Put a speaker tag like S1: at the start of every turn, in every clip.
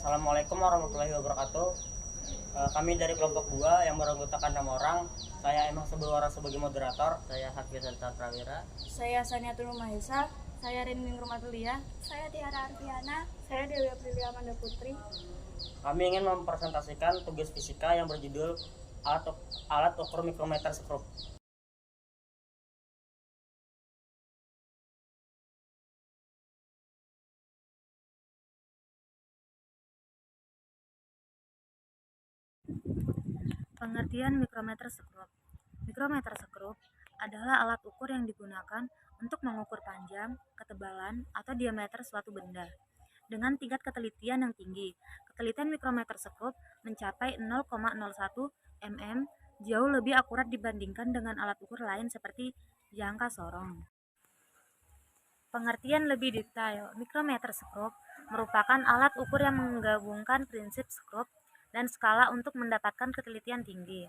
S1: Assalamualaikum warahmatullahi wabarakatuh. Kami dari kelompok 2 yang beranggotakan 6 orang. Saya Emang Sebuara sebagai moderator. Saya Hafiz Prawira.
S2: Saya Saniatul Mahesa. Saya Rinding Rumatulia.
S3: Saya Tiara Arfiana. Saya Dewi Aprilia Amanda Putri.
S1: Kami ingin mempresentasikan tugas fisika yang berjudul alat ukur mikrometer skrup.
S4: Pengertian mikrometer skrup. Mikrometer skrup adalah alat ukur yang digunakan untuk mengukur panjang, ketebalan, atau diameter suatu benda dengan tingkat ketelitian yang tinggi. Ketelitian mikrometer skrup mencapai 0,01 mm, jauh lebih akurat dibandingkan dengan alat ukur lain seperti jangka sorong. Pengertian lebih detail, mikrometer skrup merupakan alat ukur yang menggabungkan prinsip skrup dan skala untuk mendapatkan ketelitian tinggi.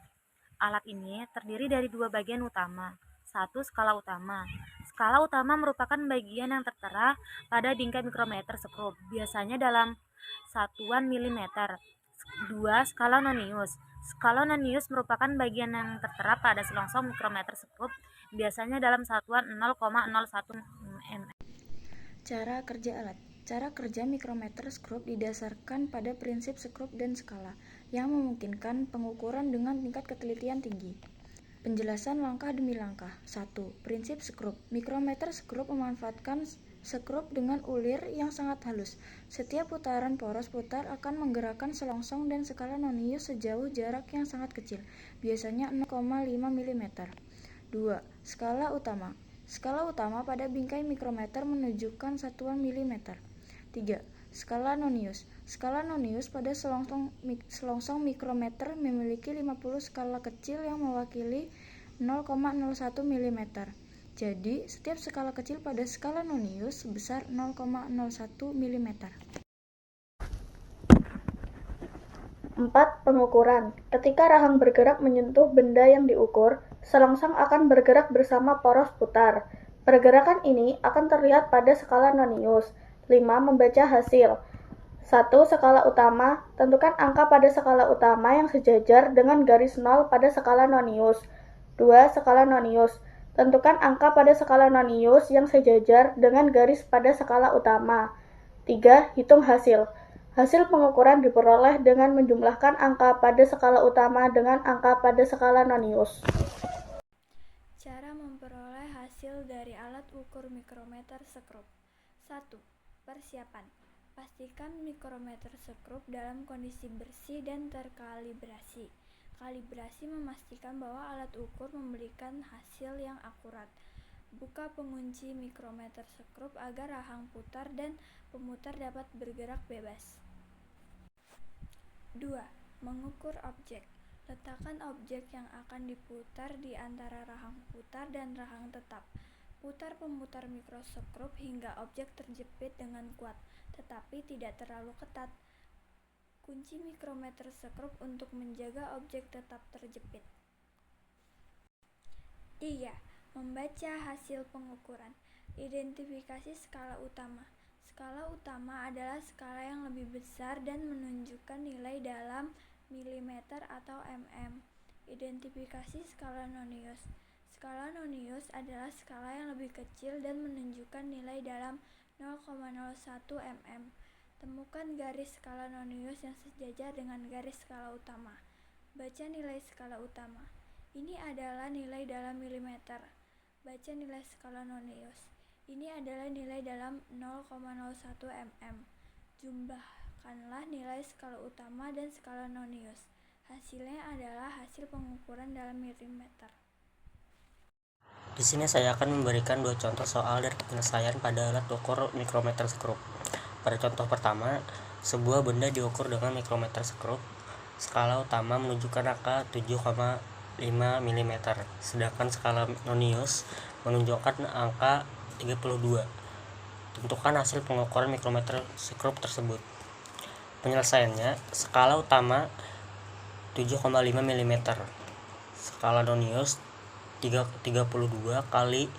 S4: Alat ini terdiri dari dua bagian utama. 1. Skala utama. Skala utama merupakan bagian yang tertera pada bingkai mikrometer skrup, biasanya dalam satuan milimeter. 2. Skala nonius. Skala nonius merupakan bagian yang tertera pada selongsong mikrometer skrup, biasanya dalam satuan 0,01 mm.
S2: Cara kerja alat. Cara kerja mikrometer skrup didasarkan pada prinsip skrup dan skala yang memungkinkan pengukuran dengan tingkat ketelitian tinggi. Penjelasan langkah demi langkah. 1. Prinsip skrup. Mikrometer skrup memanfaatkan skrup dengan ulir yang sangat halus. Setiap putaran poros putar akan menggerakkan selongsong dan skala nonius sejauh jarak yang sangat kecil, biasanya 0,5 mm. 2. Skala utama. Skala utama pada bingkai mikrometer menunjukkan satuan milimeter. 3. Skala nonius. Skala nonius pada selongsong mikrometer memiliki 50 skala kecil yang mewakili 0,01 mm. Jadi, setiap skala kecil pada skala nonius sebesar 0,01 mm.
S3: 4. Pengukuran. Ketika rahang bergerak menyentuh benda yang diukur, selongsong akan bergerak bersama poros putar. Pergerakan ini akan terlihat pada skala nonius. 5. Membaca hasil. 1. Skala utama. Tentukan angka pada skala utama yang sejajar dengan garis 0 pada skala nonius. 2. Skala nonius. Tentukan angka pada skala nonius yang sejajar dengan garis pada skala utama. 3. Hitung hasil. Hasil pengukuran diperoleh dengan menjumlahkan angka pada skala utama dengan angka pada skala nonius.
S5: Cara memperoleh hasil dari alat ukur mikrometer skrup. 1. Persiapan. Pastikan mikrometer skrup dalam kondisi bersih dan terkalibrasi. Kalibrasi memastikan bahwa alat ukur memberikan hasil yang akurat. Buka pengunci mikrometer skrup agar rahang putar dan pemutar dapat bergerak bebas. 2. Mengukur objek. Letakkan objek yang akan diputar di antara rahang putar dan rahang tetap. Putar pemutar mikroskrup hingga objek terjepit dengan kuat, tetapi tidak terlalu ketat. Kunci mikrometer skrup untuk menjaga objek tetap terjepit. 3. Membaca hasil pengukuran. Identifikasi skala utama. Skala utama adalah skala yang lebih besar dan menunjukkan nilai dalam milimeter atau mm. Identifikasi skala nonius. Skala nonius adalah skala yang lebih kecil dan menunjukkan nilai dalam 0,01 mm. Temukan garis skala nonius yang sejajar dengan garis skala utama. Baca nilai skala utama. Ini adalah nilai dalam milimeter. Baca nilai skala nonius. Ini adalah nilai dalam 0,01 mm. Jumlahkanlah nilai skala utama dan skala nonius. Hasilnya adalah hasil pengukuran dalam milimeter.
S1: Di sini saya akan memberikan 2 contoh soal dari penyelesaian pada alat ukur mikrometer skrup. Pada contoh pertama, sebuah benda diukur dengan mikrometer skrup. Skala utama menunjukkan angka 7,5 mm, sedangkan skala nonius menunjukkan angka 32. Tentukan hasil pengukuran mikrometer skrup tersebut. Penyelesaiannya, skala utama 7,5 mm, skala nonius 32 kali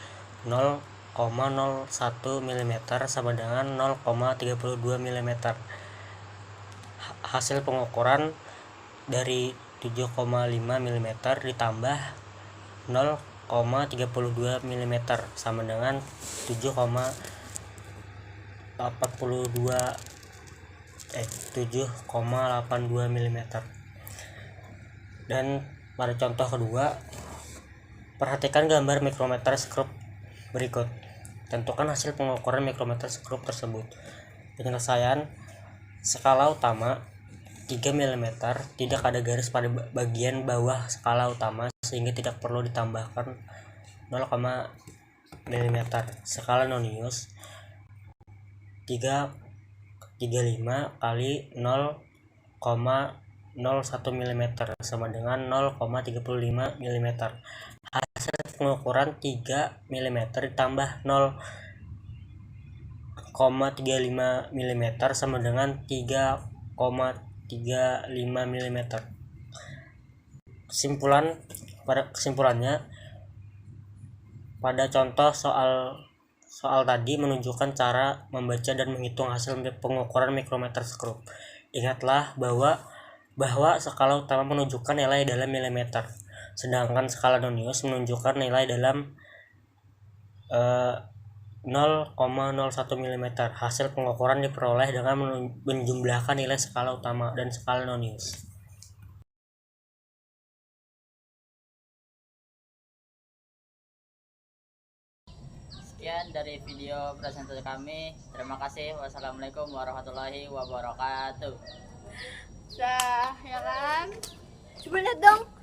S1: 0,01 mm sama dengan 0,32 mm. hasil pengukuran dari 7,5 mm ditambah 0,32 mm sama dengan 7,82 mm. Dan pada contoh kedua, perhatikan gambar mikrometer skrup berikut. Tentukan hasil pengukuran mikrometer skrup tersebut. Penyelesaian skala utama 3 mm, tidak ada garis pada bagian bawah skala utama sehingga tidak perlu ditambahkan 0, mm. Skala nonius 335 kali 0,01 mm sama dengan 0,35 mm. Hasil pengukuran 3 mm ditambah 0,35 mm sama dengan 3,35 mm. Kesimpulannya, pada contoh soal tadi menunjukkan cara membaca dan menghitung hasil pengukuran mikrometer skrup. Ingatlah bahwa skala utama menunjukkan nilai dalam milimeter, sedangkan skala nonius menunjukkan nilai dalam 0,01 mm. Hasil pengukuran diperoleh dengan menjumlahkan nilai skala utama dan skala nonius.
S6: Sekian dari video presentasi kami. Terima kasih. Wassalamualaikum warahmatullahi wabarakatuh.
S7: Ya kan? Coba lihat dong.